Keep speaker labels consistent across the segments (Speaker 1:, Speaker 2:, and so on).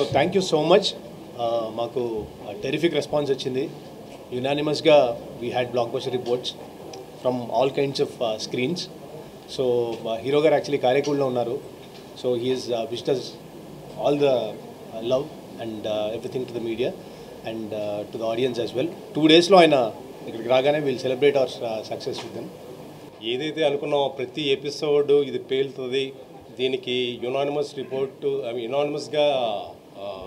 Speaker 1: So thank you so much. మాకు terrific response వచ్చింది. యునానిమస్గా we had blockbuster reports from all kinds of screens. So hero గారు actually కారేకూడలో ఉన్నారు. So he's wished all the love and everything to the media and to the audience as well. 2 daysలో ఆయన ఇక్కడికి రాగానే will celebrate our success with them.
Speaker 2: ఏదైతే అనుకున్నామో ప్రతి ఎపిసోడ్ ఇది పేలుతుంది, దీనికి యునానిమస్ రిపోర్ట్ యునానిమస్గా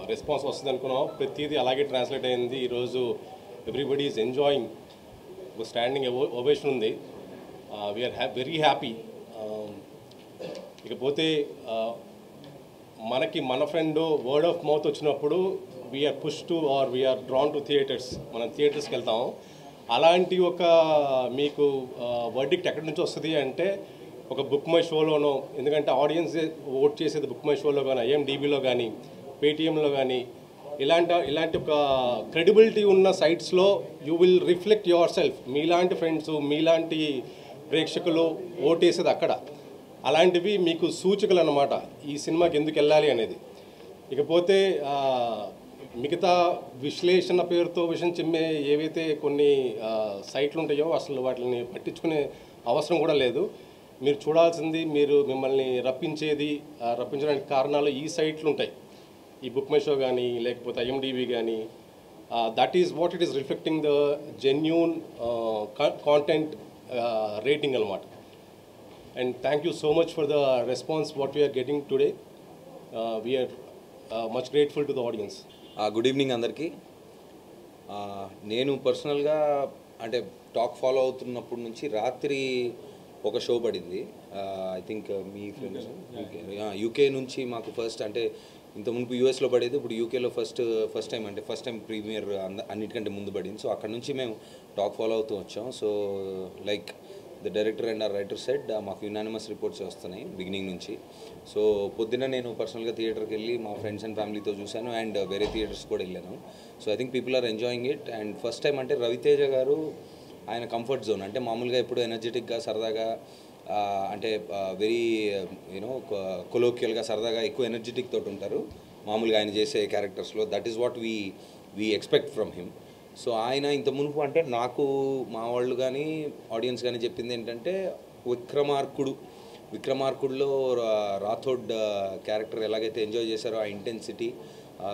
Speaker 2: రెస్పాన్స్ వస్తుంది అనుకున్నాం. ప్రతిదీ అలాగే ట్రాన్స్లేట్ అయింది. ఈరోజు ఎవ్రీబడి ఈజ్ ఎంజాయింగ్. ఒక స్టాండింగ్ ఓవేషన్ ఉంది. We are very happy. ఇకపోతే మనకి మన ఫ్రెండ్ వర్డ్ ఆఫ్ మౌత్ వచ్చినప్పుడు we are push to or we are drawn to theatres. మనం థియేటర్స్కి వెళ్తాము. అలాంటి ఒక మీకు వర్డిక్ట్ ఎక్కడి నుంచి వస్తుంది అంటే ఒక బుక్ మై షోలోనో, ఎందుకంటే ఆడియన్స్ ఓట్ చేసేది బుక్ మై షోలో కానీ, IMDbలో కానీ, పేటీఎంలో కానీ, ఇలాంటి ఒక క్రెడిబిలిటీ ఉన్న సైట్స్లో you will reflect yourself. మీలాంటి ఫ్రెండ్స్, మీలాంటి ప్రేక్షకులు ఓటేసేది అక్కడ. అలాంటివి మీకు సూచికలు అన్నమాట ఈ సినిమాకి ఎందుకు వెళ్ళాలి అనేది. ఇకపోతే మిగతా విశ్లేషణ పేరుతో విషయం చిమ్మే ఏవైతే కొన్ని సైట్లు ఉంటాయో అసలు వాటిని పట్టించుకునే అవసరం కూడా లేదు. మీరు చూడాల్సింది, మిమ్మల్ని రప్పించడానికి కారణాలు ఈ సైట్లు ఉంటాయి. ఈ బుక్ మై షో కానీ, లేకపోతే IMDb కానీ. That is what it is reflecting the genuine content rating అనమాట. And thank you so much for the response what we are getting today. We are much grateful to the audience.
Speaker 3: Good evening అందరికీ. నేను పర్సనల్గా అంటే talk follow అవుతున్నప్పటి నుంచి రాత్రి ఒక show పడింది. I think me friends UK నుంచి మాకు ఫస్ట్, అంటే ఇంత మునుపు యూఎస్లో పడేది, ఇప్పుడు యూకేలో ఫస్ట్ టైం ప్రీమియర్ అన్నిటికంటే ముందు పడింది. సో అక్కడ నుంచి మేము టాక్ ఫాలో అవుతూ వచ్చాం. So like the director and our writer said మాకు యునానిమస్ రిపోర్ట్స్ వస్తున్నాయి బిగినింగ్ నుంచి. సో పొద్దున్న నేను పర్సనల్గా థియేటర్కి వెళ్ళి మా ఫ్రెండ్స్ అండ్ ఫ్యామిలీతో చూశాను అండ్ వేరే థియేటర్స్ కూడా వెళ్ళాను. So I think people are enjoying it. And first time అంటే రవితేజ గారు ఆయన కంఫర్ట్ జోన్, అంటే మామూలుగా ఎప్పుడు ఎనర్జెటిక్గా సరదాగా అంటే వెరీ కొలోక్యల్గా సరదాగా ఎక్కువ ఎనర్జెటిక్ తోటి ఉంటారు మామూలుగా ఆయన చేసే క్యారెక్టర్స్లో. That is what we expect from him. So ఆయన ఇంత మునుపు అంటే నాకు మా వాళ్ళు కానీ ఆడియన్స్ కానీ చెప్పింది ఏంటంటే విక్రమార్కుడులో రాథోడ్ క్యారెక్టర్ ఎలాగైతే ఎంజాయ్ చేశారో ఆ ఇంటెన్సిటీ,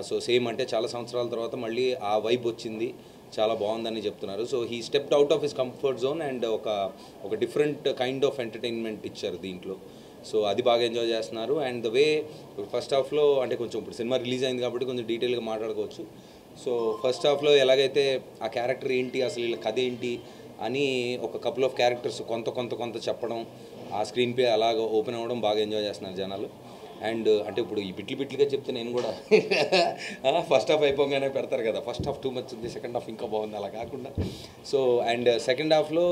Speaker 3: సో సేమ్ అంటే చాలా సంవత్సరాల తర్వాత మళ్ళీ ఆ వైబ్ వచ్చింది, చాలా బాగుందని చెప్తున్నారు. So he stepped out of his comfort zone and ఒక డిఫరెంట్ కైండ్ ఆఫ్ ఎంటర్టైన్మెంట్ ఇచ్చారు దీంట్లో. సో అది బాగా ఎంజాయ్ చేస్తున్నారు. అండ్ ద వే ఫస్ట్ హాఫ్లో అంటే కొంచెం ఇప్పుడు సినిమా రిలీజ్ అయింది కాబట్టి కొంచెం డీటెయిల్గా మాట్లాడుకోవచ్చు. సో ఫస్ట్ హాఫ్లో ఎలాగైతే ఆ క్యారెక్టర్ ఏంటి, అసలు వీళ్ళ కథ ఏంటి అని ఒక కపుల్ ఆఫ్ క్యారెక్టర్స్ కొంత చెప్పడం, ఆ స్క్రీన్ ప్లే అలాగ ఓపెన్ అవ్వడం బాగా ఎంజాయ్ చేస్తున్నారు జనాలు. అండ్ అంటే ఇప్పుడు ఈ బిట్లుగా చెప్తే నేను కూడా ఫస్ట్ హాఫ్ అయిపోగానే పెడతారు కదా, ఫస్ట్ హాఫ్ టూ మచ్ ఉంది, సెకండ్ హాఫ్ ఇంకా బాగుంది, అలా కాకుండా. సో అండ్ సెకండ్ హాఫ్లో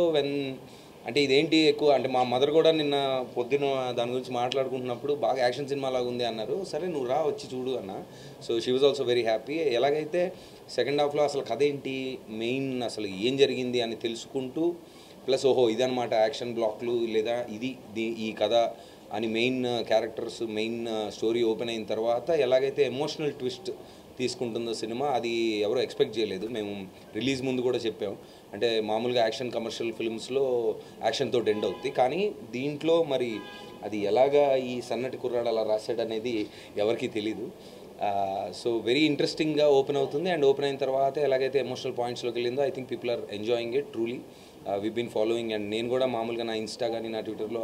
Speaker 3: అంటే ఇదేంటి ఎక్కువ అంటే మా మదర్ కూడా నిన్న పొద్దున దాని గురించి మాట్లాడుకుంటున్నప్పుడు బాగా యాక్షన్ సినిమా లాగా ఉంది అన్నారు. సరే నువ్వు రా వచ్చి చూడు అన్న. So she was also very happy. ఎలాగైతే సెకండ్ హాఫ్లో అసలు కథ ఏంటి, మెయిన్ అసలు ఏం జరిగింది అని తెలుసుకుంటూ, ప్లస్ ఓహో ఇదనమాట యాక్షన్ బ్లాక్లు లేదా ఈ కథ అని main characters, main story open అయిన తర్వాత ఎలాగైతే ఎమోషనల్ ట్విస్ట్ తీసుకుంటుందో సినిమా, అది ఎవరో ఎక్స్పెక్ట్ చేయలేదు. మేము రిలీజ్ ముందు కూడా చెప్పాం, అంటే మామూలుగా యాక్షన్ కమర్షియల్ ఫిల్మ్స్లో యాక్షన్ తోటి ఎండ్ అవుతుంది, కానీ దీంట్లో మరి అది ఎలాగా ఈ సన్నటి కుర్రాడు అలా రాశాడు అనేది ఎవరికీ తెలీదు. సో వెరీ ఇంట్రెస్టింగ్గా ఓపెన్ అవుతుంది. అండ్ ఓపెన్ అయిన తర్వాత ఎలాగైతే ఎమోషనల్ పాయింట్స్లోకి వెళ్ళిందో I think people are enjoying it truly. We been following. And నేను కూడా మామూలుగా నా ఇన్స్టా కానీ నా ట్విట్టర్లో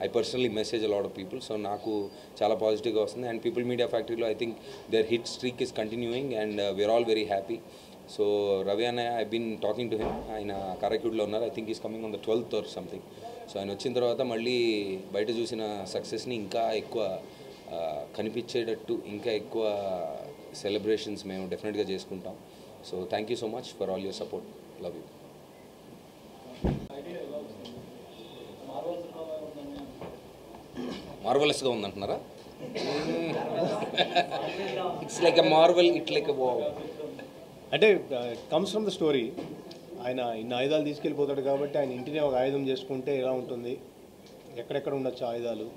Speaker 3: I personally message a lot of people. So నాకు చాలా పాజిటివ్గా వస్తుంది. అండ్ పీపుల్ మీడియా ఫ్యాక్టరీలో I think their hit streak is continuing and we are all very happy. So Ravi అన్నయ్య, I been talking to him. ఆయన కారైకూడలో ఉన్నారు. I think is coming on the 12th or something. So ఆయన వచ్చిన తర్వాత మళ్ళీ బయట చూసిన సక్సెస్ని ఇంకా ఎక్కువ కనిపించేటట్టు ఇంకా ఎక్కువ సెలబ్రేషన్స్ మేము డెఫినెట్గా చేసుకుంటాం. So thank you so much for all your support. Love you. మార్వలస్గా ఉందంటున్నారా? It's like a marvel, it like a wow.
Speaker 1: అంటే కమ్స్ ఫ్రమ్ ద స్టోరీ. ఆయన ఇన్ని ఆయుధాలు తీసుకెళ్ళిపోతాడు కాబట్టి ఆయన ఇంటినే ఒక ఆయుధం చేసుకుంటే ఎలా ఉంటుంది, ఎక్కడెక్కడ ఉండొచ్చు ఆయుధాలు,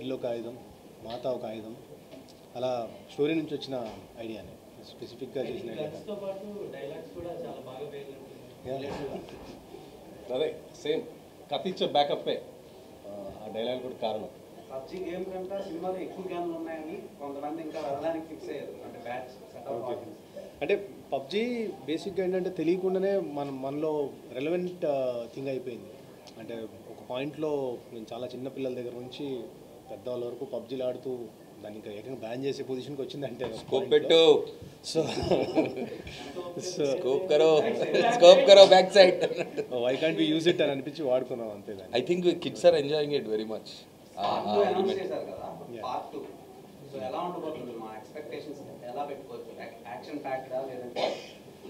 Speaker 1: ఇల్లు ఒక ఆయుధం, మాత ఒక ఆయుధం, అలా స్టోరీ నుంచి వచ్చిన ఐడియానే స్పెసిఫిక్గా చేసిన ఐడియా.
Speaker 2: అదే సేమ్ కథ ఇచ్చే బ్యాకప్పే ఆ డైలాగ్ కూడా కారణం.
Speaker 4: పబ్జీ గేమ్ కంటే సినిమాలో ఎక్కువ గేమ్లు ఉన్నాయని కొంతమంది ఇంకా వెళ్ళడానికి ఫిక్స్ అయ్యారు, అంటే బ్యాచ్ సెటప్.
Speaker 1: అంటే పబ్జీ బేసిక్గా ఏంటంటే తెలియకుండానే మనలో రెలవెంట్ థింగ్ అయిపోయింది. అంటే ఒక పాయింట్లో నేను చాలా చిన్న పిల్లల దగ్గర నుంచి పెద్దవాళ్ళ వరకు పబ్జీలు ఆడుతూ దాన్ని ఇంకా ఏకంగా బ్యాన్ చేసే పొజిషన్కి వచ్చిందంటే
Speaker 3: స్కోప్ పెట్టు,
Speaker 1: సో
Speaker 3: స్కోప్ కరో back side,
Speaker 1: why can't we use it అని అనిపించి వాడుకున్నాం అంతే.
Speaker 3: I think kids are enjoying it very much.
Speaker 4: Announce చేశారు కదా పార్ట్ 2, సో ఎలా ఉండబోతుంది, మా ఎక్స్పెక్టేషన్స్ ఎలా పెట్టుకోవచ్చు, యాక్షన్ ప్యాక్డా లేదంటే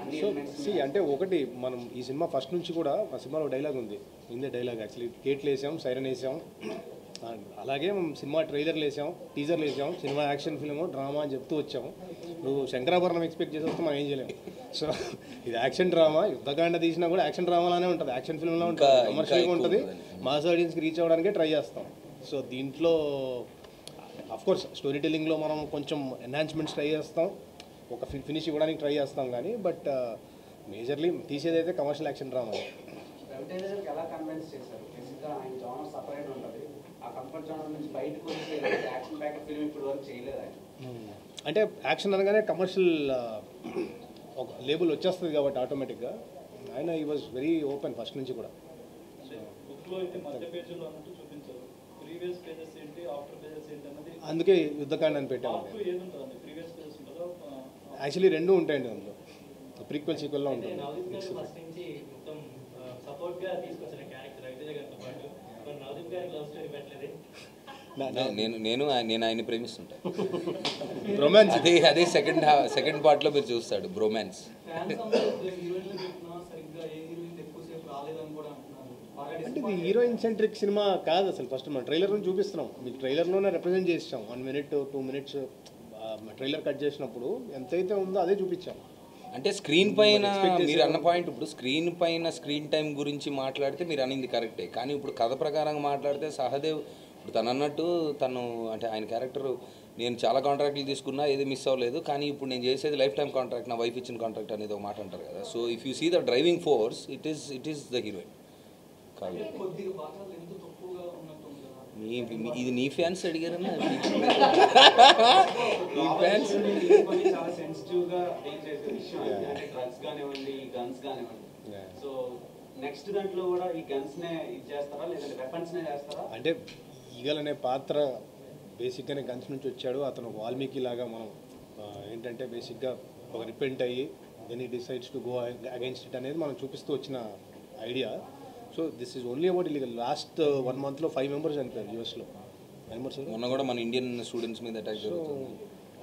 Speaker 4: అన్ని ఎలిమెంట్స్?
Speaker 1: అంటే ఒకటి మనం ఈ సినిమా ఫస్ట్ నుంచి కూడా ఆ సినిమాలో డైలాగ్ ఉంది, ఇందే డైలాగ్ యాక్చువల్లీ గేట్లు వేసాం, సైరన్ వేసాం, అలాగే సినిమా ట్రైలర్లు వేసాం, టీజర్లు వేసాం, సినిమా యాక్షన్ ఫిల్మ్ డ్రామా అని చెప్తూ వచ్చాము. నువ్వు శంకరాభరణం ఎక్స్పెక్ట్ చేసి వస్తే మనం ఏం చేయలేము. సో ఇది యాక్షన్ డ్రామా, యుద్ధకాండ తీసినా కూడా యాక్షన్ డ్రామాలానే ఉంటుంది, యాక్షన్ ఫిల్మ్లో ఉంటుంది, కమర్షియల్గా ఉంటుంది, మాస్ ఆడియన్స్కి రీచ్ అవ్వడానికే ట్రై చేస్తాం. సో దీంట్లో అఫ్కోర్స్ స్టోరీ టెల్లింగ్లో మనం కొంచెం ఎన్హాన్స్మెంట్స్ ట్రై చేస్తాం, ఒక ఫినిష్ ఇవ్వడానికి ట్రై చేస్తాం, కానీ బట్ మేజర్లీ తీసేదైతే కమర్షియల్ యాక్షన్ డ్రామా.
Speaker 4: రవితేజకి ఎలా కన్విన్స్ చేశారు? బేసిక్గా ఆయన జానర్ సపరేట్ ఉంటుంది, ఆ కంఫర్ట్ జానర్ నుంచి బయటకు వచ్చి యాక్షన్ ప్యాక్ ఫిల్మ్ ఇప్పుడు వరకు చేయలేదు ఆయన.
Speaker 1: అంటే యాక్షన్ అనగానే కమర్షియల్ ఒక లేబుల్ వచ్చేస్తుంది కాబట్టి ఆటోమేటిక్గా ఆయన ఈ వాజ్ వెరీ ఓపెన్ ఫస్ట్ నుంచి కూడా. అందుకే యుద్ధకాండ అని పెట్టాము. యాక్చువల్లీ రెండు ఉంటాయండి అందులో, ప్రీక్వెల్ సీక్వెల్లో ఉంటుంది.
Speaker 3: నేను ఆయన్ని ప్రేమిస్తుంటా.
Speaker 1: రొమాన్స్
Speaker 3: అదే సెకండ్ పార్ట్లో మీరు చూస్తాడు బ్రోమాన్స్.
Speaker 1: అంటే ఇది హీరోయిన్ సెంట్రిక్ సినిమా కాదు అసలు. ఫస్ట్ మనం ట్రైలర్ నుంచి చూపిస్తున్నాం, మీకు ట్రైలర్లోనే రిప్రజెంట్ చేసాం. 1 minute 2 minutes ట్రైలర్ కట్ చేసినప్పుడు ఎంతైతే ఉందో అదే చూపించాం.
Speaker 3: అంటే స్క్రీన్ పైన మీరు అన్న పాయింట్, ఇప్పుడు స్క్రీన్ పైన స్క్రీన్ టైం గురించి మాట్లాడితే మీరు అనింది కరెక్టే, కానీ ఇప్పుడు కథ ప్రకారంగా మాట్లాడితే సహదేవ్ ఇప్పుడు తను అన్నట్టు తను అంటే ఆయన క్యారెక్టర్ నేను చాలా కాంట్రాక్ట్లు తీసుకున్నా ఏది మిస్ అవ్వలేదు, కానీ ఇప్పుడు నేను చేసేది లైఫ్ టైం కాంట్రాక్ట్, నా వైఫ్ ఇచ్చిన కాంట్రాక్ట్ అనేది ఒక మాట అంటారు కదా. So if you see the driving force it is the heroine కాదు. ఇది నీ ఫ్యాన్స్ అడిగారన్నా, నీ ఫ్యాన్స్
Speaker 4: చాలా సెన్సిటివ్గా డీల్ చేసే విషయం అంటే డ్రగ్స్ కానివ్వండి, గన్స్ కానివ్వండి. సో నెక్స్ట్ దాంట్లో కూడా ఈ గన్స్ నే ఇది చేస్తారా లేదంటే వెపన్స్ నే చేస్తారా?
Speaker 1: అంటే ఈగల్ అనే పాత్ర బేసిక్గానే గన్స్ నుంచి వచ్చాడు. అతను వాల్మీకి లాగా మనం ఏంటంటే బేసిక్గా ఒక రిపెంట్ అయ్యి then he decides to go against it అనేది మనం చూపిస్తూ వచ్చిన idea. So this is only about illegal. Last 1 monthలో 5 members చనిపోయారు యూఎస్లో.
Speaker 3: మొన్న కూడా మన ఇండియన్ స్టూడెంట్స్ మీద అటాక్ జరుగుతుంది.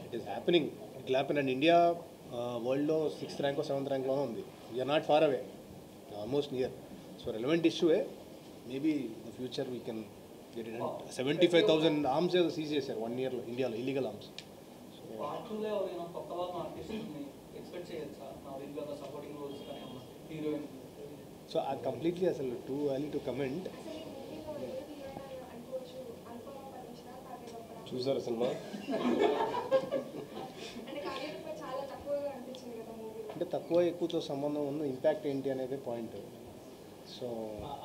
Speaker 1: It is happening, it will happen. And India వరల్డ్లో 6th rank or 7th rank ఉంది. We are not far away, almost near. So relevant issue, maybe the future we can get it. 75,000 arms seize చేశారు 1 yearలో ఇండియాలో, illegal arms. So అది completely అసలు too early to comment.
Speaker 2: చూసారా cinema?
Speaker 1: అంటే తక్కువ ఎక్కువతో సంబంధం ఉన్న ఇంపాక్ట్ ఏంటి అనేది పాయింట్. సో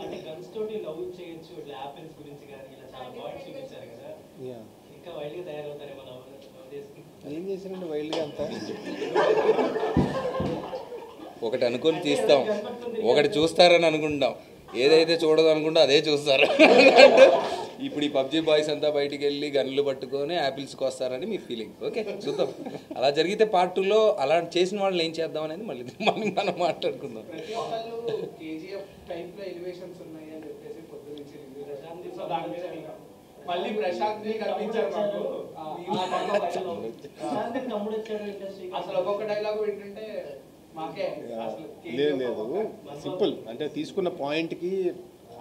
Speaker 5: అంటే గన్స్ తోటి లవ్ చేయొచ్చు, ఇట్లా యాపిల్స్ గురించి కానీ ఇలా చాలా పాయింట్స్ చూపించారు కదా. ఇంకా వైల్డ్గా తయారవుతారేమో లవ్ చేసి.
Speaker 1: ఏం చేశారంటే వైల్డ్గా అంతా
Speaker 3: ఒకటి అనుకొని తీస్తాం, ఒకటి చూస్తారని అనుకుంటాం, ఏదైతే చూడదు అనుకుంటా అదే చూస్తారు. ఇప్పుడు ఈ పబ్జీ బాయ్స్ అంతా బయటికి వెళ్ళి గన్నులు పట్టుకొని యాపిల్స్కి వస్తారని మీ ఫీలింగ్. ఓకే చూద్దాం, అలా జరిగితే పార్ట్ 2లో అలా చేసిన వాళ్ళని ఏం చేద్దాం అనేది మళ్ళీ మనం మాట్లాడుకుందాం.
Speaker 4: మళ్ళీ ప్రశాంత్ కనిపించారు మాకు. అసలు ఒక్కొక్క డైలాగ్ ఏంటంటే మాకే
Speaker 1: లేదు సింపుల్. అంటే తీసుకున్న పాయింట్కి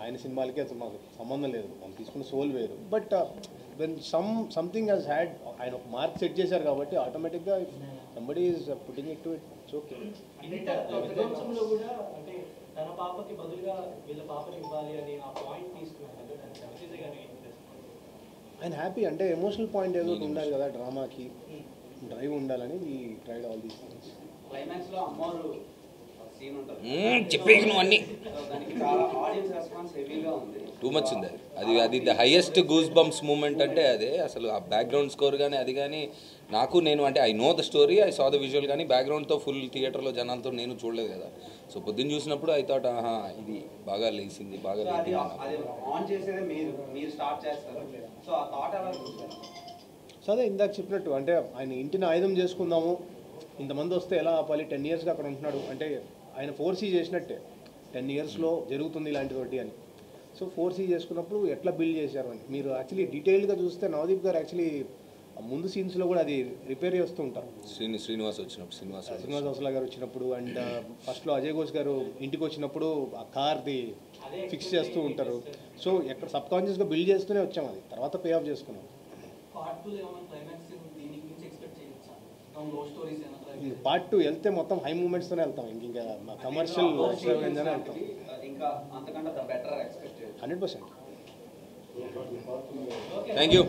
Speaker 1: ఆయన సినిమాలకి అసలు మాకు సంబంధం లేదు, మనం తీసుకున్న సోల్ వేరు. But when something has had, ఆయన ఒక మార్క్ సెట్ చేశారు కాబట్టి ఆటోమేటిక్గా somebody is putting it to it, it's okay.
Speaker 5: విధ్వంసంలో కూడా అంటే తన పాపకి బదులుగా వీళ్ళ పాపని ఇవ్వాలి అని ఆ పాయింట్ తీసుకున్నాను.
Speaker 1: ఆయన హ్యాపీ అంటే ఎమోషనల్ పాయింట్ ఏదో ఒకటి ఉండాలి కదా డ్రామాకి, డ్రైవ్ ఉండాలని ఈ tried all these things.
Speaker 4: Climax లో అమ్మవారు సీన్ ఉంటుంది,
Speaker 3: చెప్పేకి నువ్వు అన్నీ
Speaker 4: దానికి చాలా ఆడియన్స్ రెస్పాన్స్ హెవీగా ఉంది.
Speaker 3: టూ మచ్ ఉంది అది the highest goose bumps moment అంటే అదే. అసలు ఆ బ్యాక్గ్రౌండ్ స్కోర్ కానీ అది కానీ నేను అంటే I know the story, I saw the visual, కానీ బ్యాక్గ్రౌండ్తో ఫుల్ థియేటర్లో జనాలతో నేను చూడలేదు కదా. సో పొద్దున్న చూసినప్పుడు ఐ థాట్ ఇది బాగా లేచింది, బాగా
Speaker 4: సో అది ఆన్ చేసేదే మీరు స్టార్ట్ చేస్తారు. సో ఆ థాట్ ఎలా చూస్తారు?
Speaker 1: సో అదే ఇందాక చెప్పినట్టు అంటే ఆయన ఇంటిని ఆయుధం చేసుకుందాము, ఇంతమంది వస్తే ఎలా ఆపాలి, 10 yearsగా అక్కడ ఉంటున్నాడు అంటే ఆయన 4C చేసినట్టే 10 yearsలో జరుగుతుంది ఇలాంటిది ఒకటి అని. సో 4C చేసుకున్నప్పుడు ఎట్లా బిల్డ్ చేశారు అని మీరు యాక్చువల్లీ డీటెయిల్గా చూస్తే నవదీప్ గారు యాక్చువల్లీ ముందు సీన్స్లో కూడా అది రిపేర్ చేస్తూ ఉంటారు.
Speaker 3: శ్రీనివాస్ వచ్చినప్పుడు
Speaker 1: శ్రీనివాస్ హౌస్లా గారు వచ్చినప్పుడు అండ్ ఫస్ట్లో అజయ్ ఘోష్ గారు ఇంటికి వచ్చినప్పుడు ఆ కార్ది ఫిక్స్ చేస్తూ ఉంటారు. సో ఎక్కడ సబ్ కాన్షియస్గా బిల్డ్ చేస్తూనే వచ్చాం, అది తర్వాత పే ఆఫ్ చేసుకున్నాం. పార్ట్ 2 వెళ్తే మొత్తం హై మూమెంట్స్తోనే వెళ్తాం, ఇంకా కమర్షియల్ ఎక్స్ట్రావెంజానే వెళ్తాం.
Speaker 4: ఇంకా అంతకంటే బెటర్ ఎక్స్పెక్ట్
Speaker 1: 100%.
Speaker 3: Thank you.